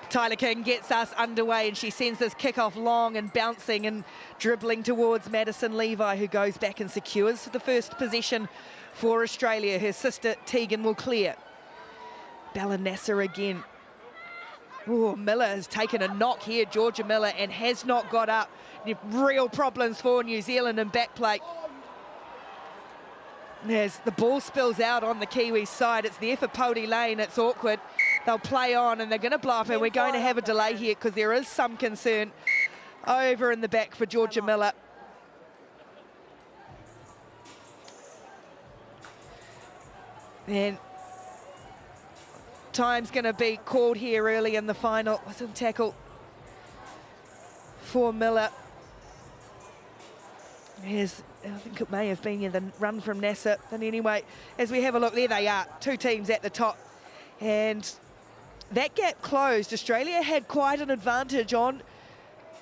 Tyler King gets us underway, and she sends this kick off long and bouncing and dribbling towards Madison Levi, who goes back and secures the first possession for Australia. Her sister Tegan will clear. Bella Nasser again. Oh, Miller has taken a knock here, Georgia Miller, and has not got up. Real problems for New Zealand in backplate. As the ball spills out on the Kiwi side, it's there for Pody Lane. It's awkward. They'll play on, and they're going to blow up, and we're going to have a delay here because there is some concern over in the back for Georgia Miller. And time's going to be called here early in the final. What's a tackle for Miller? Here's, I think it may have been the run from Nasser. But anyway, as we have a look, there they are, two teams at the top. And that gap closed. Australia had quite an advantage on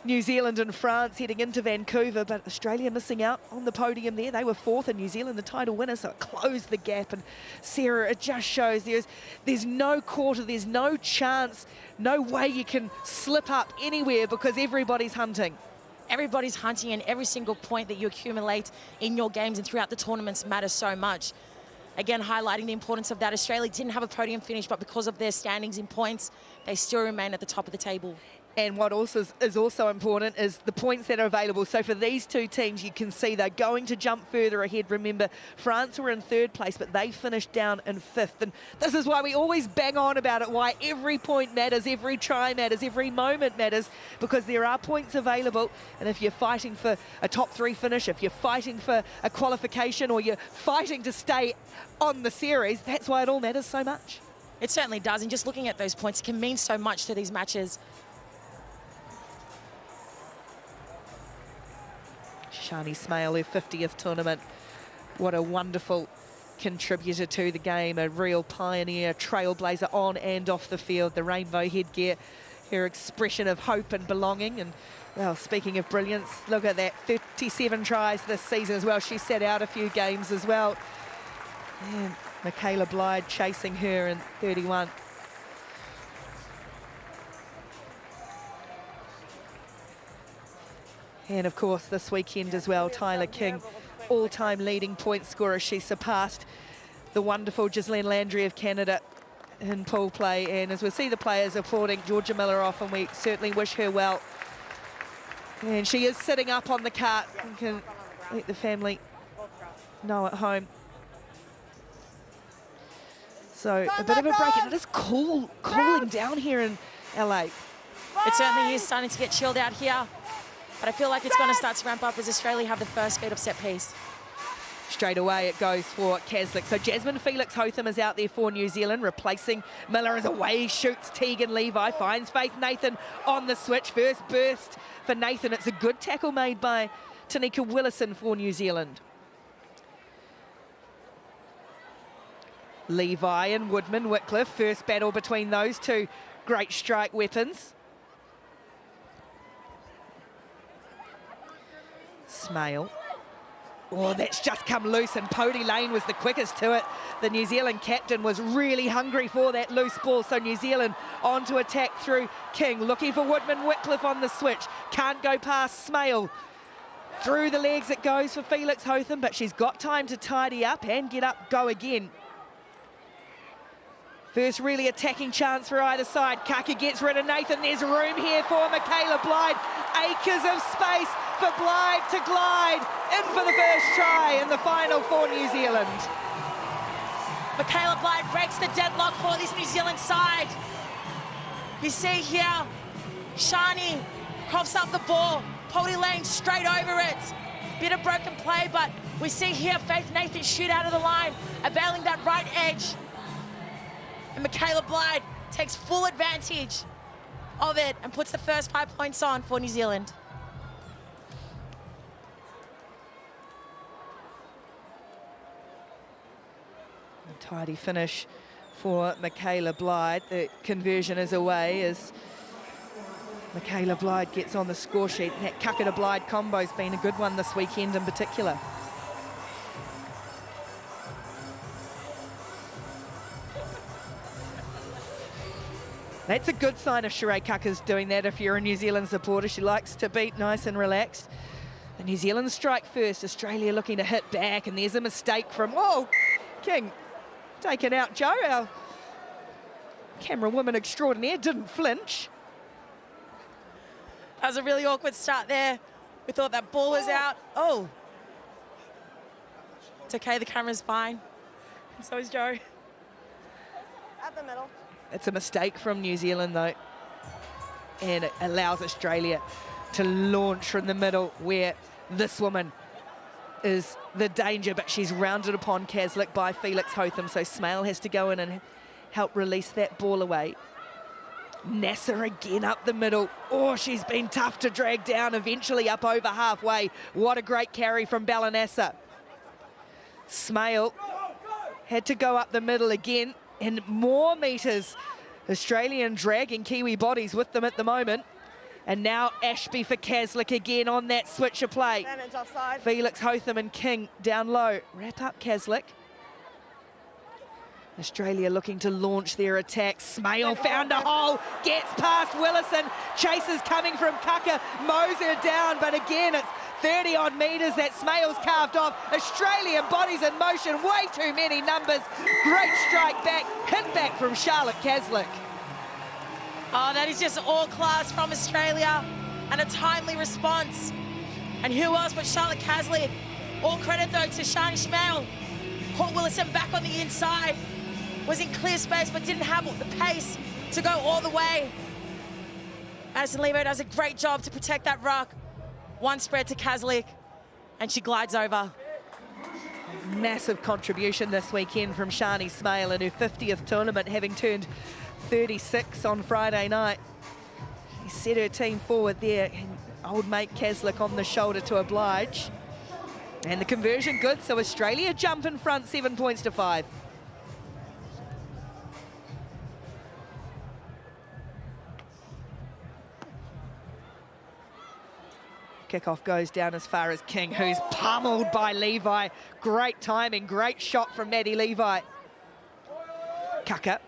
New Zealand and France heading into Vancouver, but Australia missing out on the podium there. They were fourth, and New Zealand the title winner, so it closed the gap. And Sarah, it just shows there's no quarter, there's no chance, no way you can slip up anywhere because everybody's hunting. Everybody's hunting, and every single point that you accumulate in your games and throughout the tournaments matters so much. Again, highlighting the importance of that. Australia didn't have a podium finish, but because of their standings in points, they still remain at the top of the table. And what also is also important is the points that are available. So for these two teams, you can see they're going to jump further ahead. Remember, France were in third place, but they finished down in fifth. And this is why we always bang on about it, why every point matters, every try matters, every moment matters, because there are points available. And if you're fighting for a top three finish, if you're fighting for a qualification, or you're fighting to stay on the series, that's why it all matters so much. It certainly does. And just looking at those points can mean so much to these matches. Shani Smale, her 50th tournament. What a wonderful contributor to the game, a real pioneer, trailblazer on and off the field. The rainbow headgear, her expression of hope and belonging. And, well, speaking of brilliance, look at that, 37 tries this season as well. She sat out a few games as well. And Michaela Blyde chasing her in 31. And of course this weekend as well, Tyler King, all-time leading point scorer. She surpassed the wonderful Ghislaine Landry of Canada in pool play. And as we see the players applauding Georgia Miller off, and we certainly wish her well. And she is sitting up on the cart. You can let the family know at home. So a bit of a break, and it is cooling down here in LA. It certainly is starting to get chilled out here. But I feel like it's going to start to ramp up as Australia have the first feed of set piece. Straight away it goes for Caslick. So Jasmine Felix-Hotham is out there for New Zealand, replacing Miller as away shoots Tegan Levi. Finds Faith Nathan on the switch. First burst for Nathan. It's a good tackle made by Tanika Willison for New Zealand. Levi and Woodman Whitcliffe. First battle between those two great strike weapons. Smale. Oh, that's just come loose, and Pody Lane was the quickest to it. The New Zealand captain was really hungry for that loose ball, so New Zealand on to attack through King. Looking for Woodman Whitcliffe on the switch. Can't go past Smale. Through the legs it goes for Felix-Hotham, but she's got time to tidy up and get up, go again. First really attacking chance for either side. Kaka gets rid of Nathan. There's room here for Michaela Blyde. Acres of space for Blyde to glide in for the first try in the final for New Zealand. Michaela Blyde breaks the deadlock for this New Zealand side. You see here, Shani coughs up the ball. Pody Lane straight over it. Bit of broken play, but we see here Faith Nathan shoot out of the line, availing that right edge. And Michaela Blyde takes full advantage of it and puts the first 5 points on for New Zealand. A tidy finish for Michaela Blyde. The conversion is away as Michaela Blyde gets on the score sheet. And that Kaka to Blyde combo's been a good one this weekend in particular. That's a good sign if Sheree Kaka's doing that. If you're a New Zealand supporter, she likes to beat nice and relaxed. The New Zealand strike first, Australia looking to hit back, and there's a mistake from, oh, King taken out Joe, our camera woman extraordinaire, didn't flinch. That was a really awkward start there. We thought that ball was out. Oh. It's okay, the camera's fine. And so is Joe. At the middle. It's a mistake from New Zealand though. And it allows Australia to launch from the middle where this woman is the danger, but she's rounded upon Caslick by Felix Hotham, so Smale has to go in and help release that ball away. Nasser again up the middle. Oh, she's been tough to drag down, eventually up over halfway. What a great carry from Balanassa. Smale had to go up the middle again, and more metres. Australian dragging Kiwi bodies with them at the moment. And now Ashby for Caslick again on that switch of play. Advantage offside. Felix Hotham and King down low. Wrap up Caslick. Australia looking to launch their attack. Smale found a hole, gets past Willison. Chases coming from Kaka, mows her down, but again it's 30 odd metres that Smale's carved off. Australian bodies in motion, way too many numbers. Great strike back, hit back from Charlotte Caslick. Oh, that is just all class from Australia and a timely response. And who else but Charlotte Caslick? All credit though to Shani Smale. Caught Willison back on the inside. Was in clear space but didn't have the pace to go all the way. Madison Levo does a great job to protect that ruck. One spread to Caslick and she glides over. Massive contribution this weekend from Shani Smale in her 50th tournament, having turned 36 on Friday night. She set her team forward there, and old mate Caslick on the shoulder to oblige. And the conversion good, so Australia jump in front, 7 points to 5. Kickoff goes down as far as King, who's pummeled by Levi. Great timing, great shot from Maddie Levi. Kaka.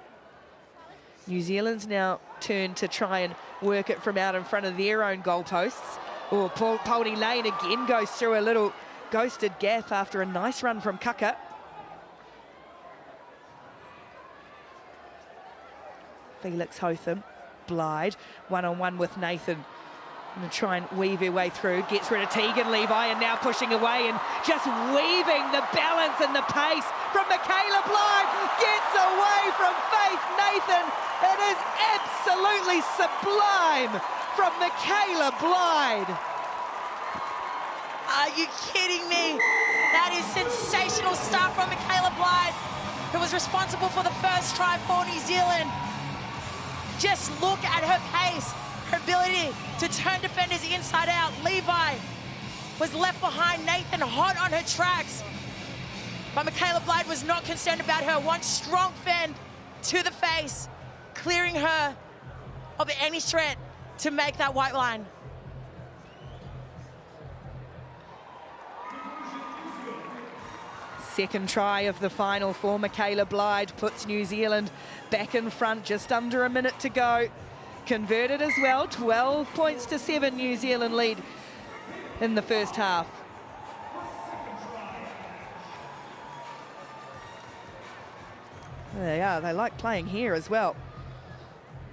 New Zealand's now turn to try and work it from out in front of their own goalposts. Oh, Poldy Lane again goes through a little ghosted gap after a nice run from Kaka. Felix Hotham, Blyde, one-on-one with Nathan. Going to try and weave her way through, gets rid of Tegan Levi and now pushing away and just weaving the balance and the pace from Michaela Blyde. Gets away from Faith Nathan. It is absolutely sublime from Michaela Blyde. Are you kidding me? That is sensational stuff from Michaela Blyde, who was responsible for the first try for New Zealand. Just look at her pace, her ability to turn defenders inside out. Levi was left behind, Nathan hot on her tracks. But Michaela Blyde was not concerned about her. One strong fend to the face, clearing her of any threat to make that white line. Second try of the final for Michaela Blyde puts New Zealand back in front, just under a minute to go. Converted as well, 12 points to 7 New Zealand lead in the first half. They are, they like playing here as well.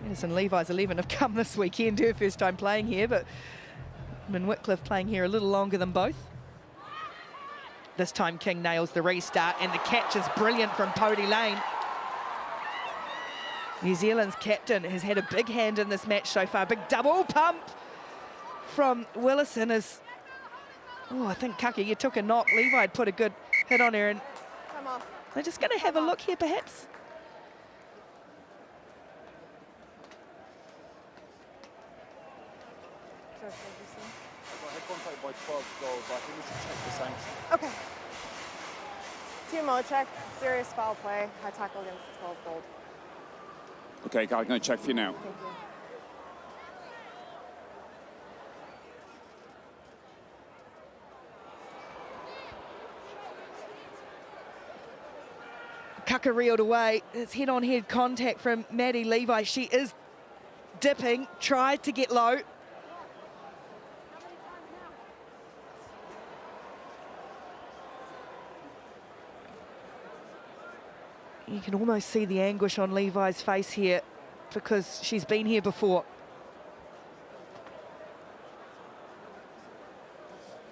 Madison Levi's 11 have come this weekend, her first time playing here, but Min Whitcliffe playing here a little longer than both. This time King nails the restart and the catch is brilliant from Poldy Lane. New Zealand's captain has had a big hand in this match so far. Big double pump from Willison is, oh, I think Kaka, you took a knock. Levi had put a good hit on her and Come off. they're just going to have a look here perhaps. I had contact by 12 goals, but I think we should check the sanction. Okay. TMO check. Serious foul play. High tackle against 12 gold. Okay, I'm going to check for you now. Thank you. Kaka reeled away. It's head-on-head contact from Maddie Levi. She is dipping, tried to get low. You can almost see the anguish on Levi's face here because she's been here before.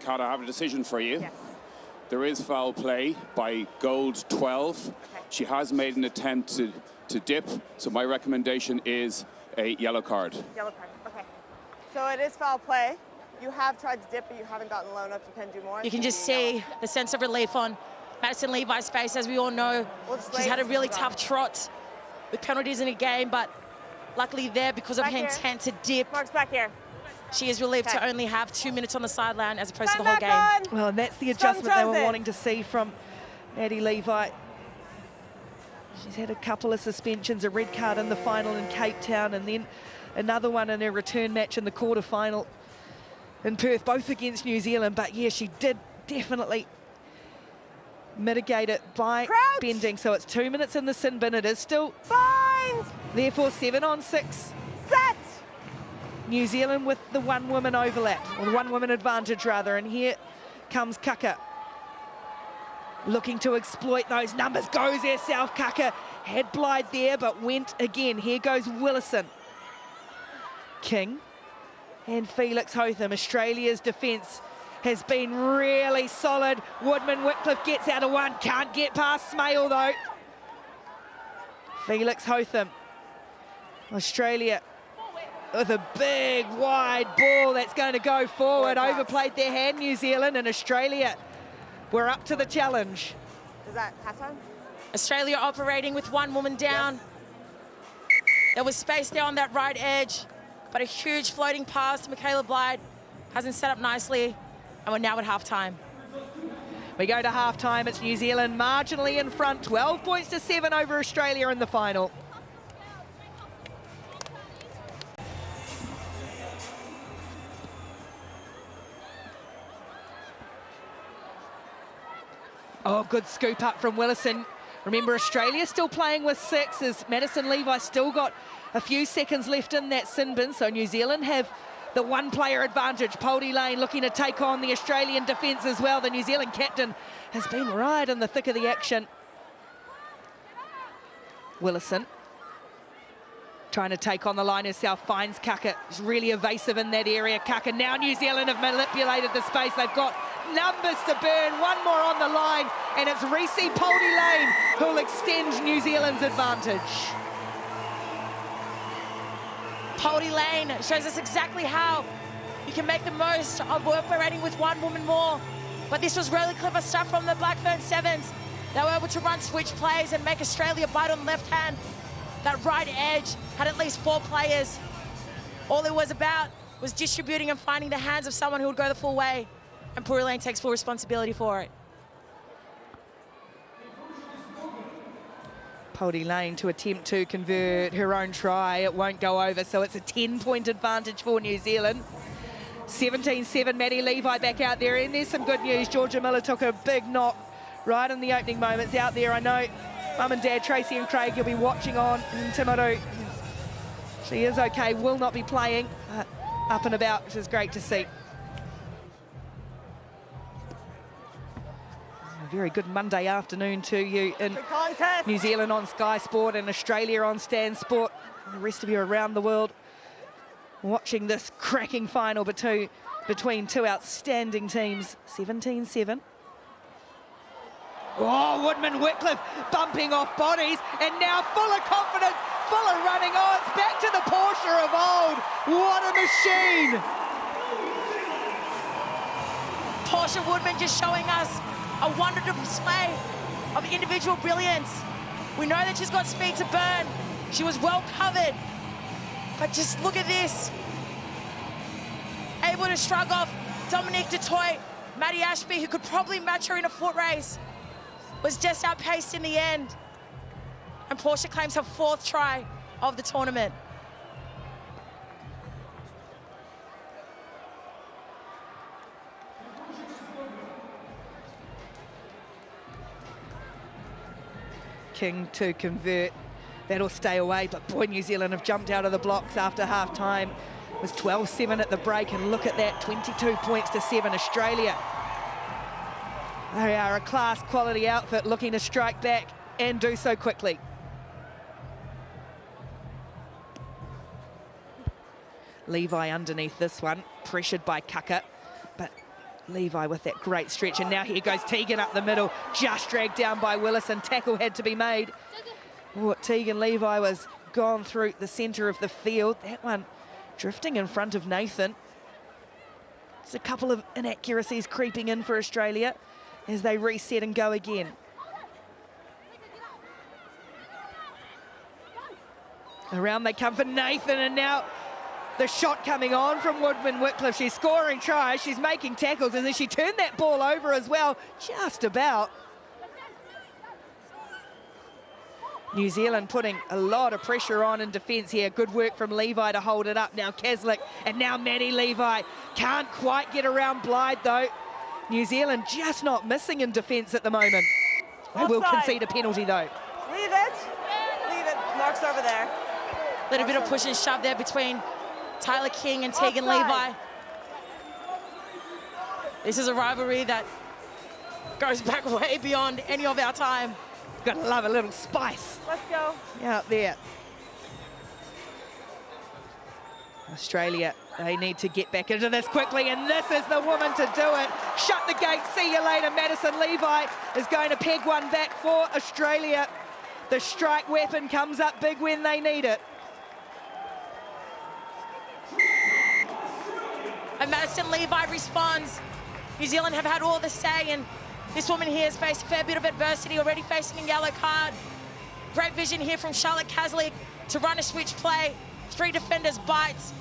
Carter, I have a decision for you. Yes. There is foul play by gold 12. Okay. She has made an attempt to dip, so my recommendation is a yellow card. Yellow card. Okay. So it is foul play. You have tried to dip, but you haven't gotten low enough. You can do more. You can just see the sense of relief on Madison Levi's face. As we all know, she's had a really tough trot with penalties in a game, but luckily there, because of her intent to dip, Mark's back here. she is relieved to only have 2 minutes on the sideline as opposed to the whole game. Well, and that's the adjustment they were wanting to see from Maddie Levi. She's had a couple of suspensions, a red card in the final in Cape Town, and then another one in her return match in the quarterfinal in Perth, both against New Zealand. But yeah, she did definitely mitigate it by bending. So it's 2 minutes in the sin bin. It is still Bind. therefore 7 on 6. Set. New Zealand with the one woman overlap, or the one woman advantage rather, and here comes Kaka. Looking to exploit those numbers, goes herself. Kaka had Blyde there, but went again. Here goes Willison. King and Felix Hotham. Australia's defence has been really solid. Woodman-Whitcliffe gets out of one, can't get past Smale though. Felix Hotham. Australia with a big wide ball that's going to go forward. Overplayed their hand, New Zealand, and Australia were up to the challenge. Is that halftime? Australia operating with one woman down. There was space there on that right edge, but a huge floating pass to Michaela Blyde hasn't set up nicely, and we're now at halftime. We go to halftime. It's New Zealand marginally in front, 12 points to 7 over Australia in the final. Oh, good scoop up from Willison. Remember, Australia still playing with 6 as Madison Levi still got a few seconds left in that sin bin, so New Zealand have the one-player advantage. Poldy Lane looking to take on the Australian defence as well. The New Zealand captain has been right in the thick of the action. Willison trying to take on the line herself, finds Kaka. He's really evasive in that area. Kaka, now New Zealand have manipulated the space. They've got numbers to burn, one more on the line, and it's Reese Poldy Lane who'll extend New Zealand's advantage. Poldy Lane shows us exactly how you can make the most of operating with one woman more. But this was really clever stuff from the Blackburn Sevens. They were able to run switch plays and make Australia bite on the left hand. That right edge had at least 4 players. All it was about was distributing and finding the hands of someone who would go the full way. And Poldy Lane takes full responsibility for it. Poldy Lane to attempt to convert her own try. It won't go over, so it's a 10-point advantage for New Zealand. 17-7, Maddie Levi back out there, and there's some good news. Georgia Miller took a big knock right in the opening moments out there. I know Mum and Dad, Tracy and Craig, you'll be watching on in Timaru. She is okay, will not be playing, but up and about, which is great to see. A very good Monday afternoon to you in New Zealand on Sky Sport and Australia on Stan Sport. And the rest of you around the world watching this cracking final between two outstanding teams. 17-7. Oh, Woodman-Whitcliffe bumping off bodies, and now full of confidence, full of running. Oh, it's back to the Porsche of old. What a machine. Portia Woodman just showing us a wonderful display of individual brilliance. We know that she's got speed to burn. She was well covered, but just look at this. Able to shrug off Dominique Dutoit, Maddie Ashby, who could probably match her in a foot race, was just outpaced in the end. And Portia claims her 4th try of the tournament. King to convert that'll stay away. But boy, New Zealand have jumped out of the blocks after half-time. It was 12-7 at the break, and look at that, 22 points to 7, Australia. They are a class quality outfit looking to strike back and do so quickly. Levi underneath this one, pressured by Kaka, but Levi with that great stretch, and now here goes Tegan up the middle, just dragged down by Willison. Tackle had to be made. Oh, Tegan Levi was gone through the centre of the field. That one drifting in front of Nathan. It's a couple of inaccuracies creeping in for Australia as they reset and go again. Around they come for Nathan, and now the shot coming on from Woodman-Whitcliffe. She's scoring tries, she's making tackles, and then she turned that ball over as well, just about. New Zealand putting a lot of pressure on in defence here. Good work from Levi to hold it up. Now Kaslik, and now Maddie Levi. Can't quite get around Blyde though. New Zealand just not missing in defence at the moment. They will concede a penalty though. Leave it. Leave it. Mark's over there. Little bit of push and shove there between Tyler King and Tegan Levi. This is a rivalry that goes back way beyond any of our time. Gotta love a little spice. Let's go. Out there. Australia, they need to get back into this quickly, and this is the woman to do it. Shut the gate, see you later. Madison Levi is going to peg one back for Australia. The strike weapon comes up big when they need it. And Madison Levi responds. New Zealand have had all the say, and this woman here has faced a fair bit of adversity, already facing a yellow card. Great vision here from Charlotte Kaslik to run a switch play. 3 defenders bites,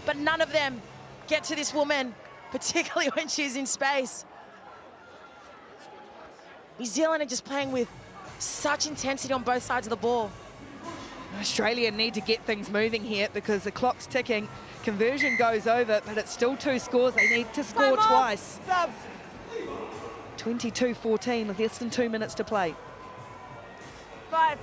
but none of them get to this woman, particularly when she's in space. New Zealand are just playing with such intensity on both sides of the ball. Australia need to get things moving here because the clock's ticking. Conversion goes over, but it's still 2 scores. They need to score twice. 22-14 with less than 2 minutes to play. 5.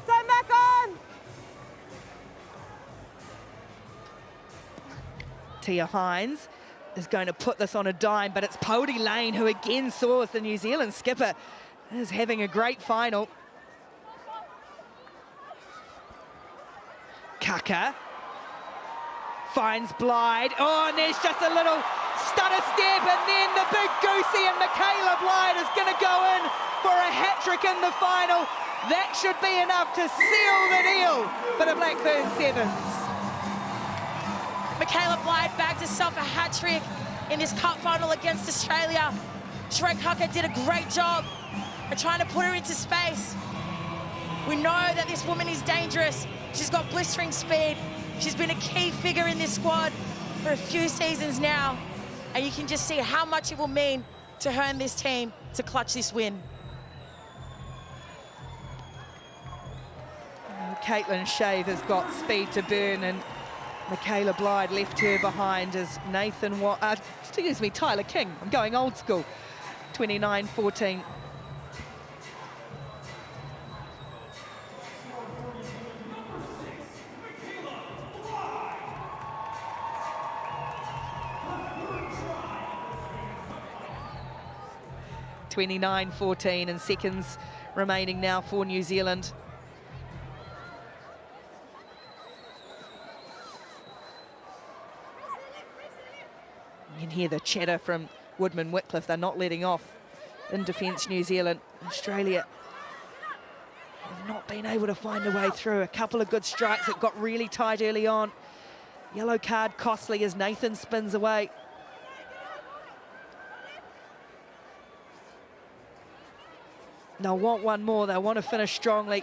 Time back on. Tia Hines is going to put this on a dime, but it's Podie Lane who again soars. The New Zealand skipper is having a great final. Kaka finds Blyde. Oh, and there's just a little stutter step, and then the big goosey, and Michaela Blyde is going to go in for a hat-trick in the final. That should be enough to seal the deal for the Blackburn Sevens. Michaela Blyde bags herself a hat-trick in this cup final against Australia. Shrek Kaka did a great job of trying to put her into space. We know that this woman is dangerous. She's got blistering speed. She's been a key figure in this squad for a few seasons now, and you can just see how much it will mean to her and this team to clutch this win. Caitlin Shave has got speed to burn, and Michaela Blyde left her behind as Tyler King. I'm going old school. 29-14. And seconds remaining now for New Zealand. You can hear the chatter from Woodman-Whitcliffe. They're not letting off in defence, New Zealand. Australia have not been able to find a way through. A couple of good strikes that got really tight early on. Yellow card costly as Nathan spins away. They'll want one more. They want to finish strongly,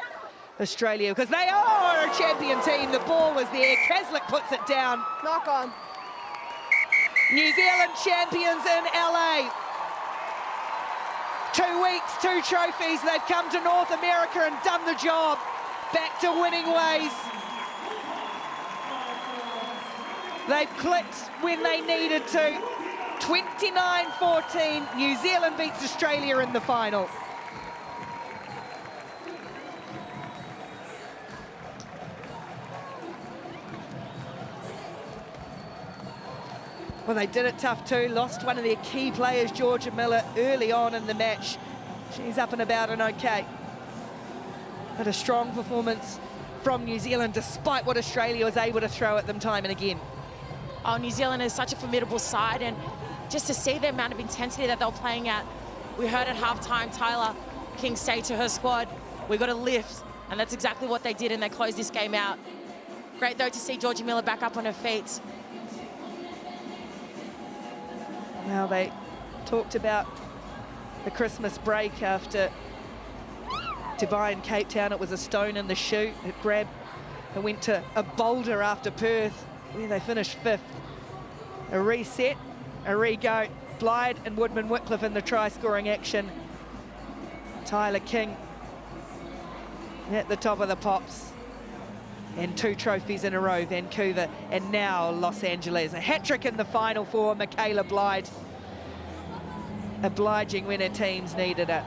Australia, because they are a champion team. The ball was there. Kaslik puts it down. Knock on. New Zealand champions in LA. 2 weeks, 2 trophies. They've come to North America and done the job. Back to winning ways. They've clicked when they needed to. 29-14, New Zealand beats Australia in the final. Well, they did it tough too. Lost one of their key players, Georgia Miller, early on in the match. She's up and about and okay. But a strong performance from New Zealand, despite what Australia was able to throw at them time and again. Oh, New Zealand is such a formidable side, and just to see the amount of intensity that they're playing at. We heard at halftime Tyler King say to her squad, "We got to lift," and that's exactly what they did, and they closed this game out. Great though to see Georgia Miller back up on her feet. Now they talked about the Christmas break after Dubai and Cape Town. It was a stone in the shoe. It went to a boulder after Perth, where they finished 5th. A reset, a re-go. Blyde and Woodman-Whitcliffe in the try-scoring action. Tyler King at the top of the pops. And 2 trophies in a row, Vancouver and now Los Angeles. A hat-trick in the final for Michaela Blyde. Obliging when her teams needed it.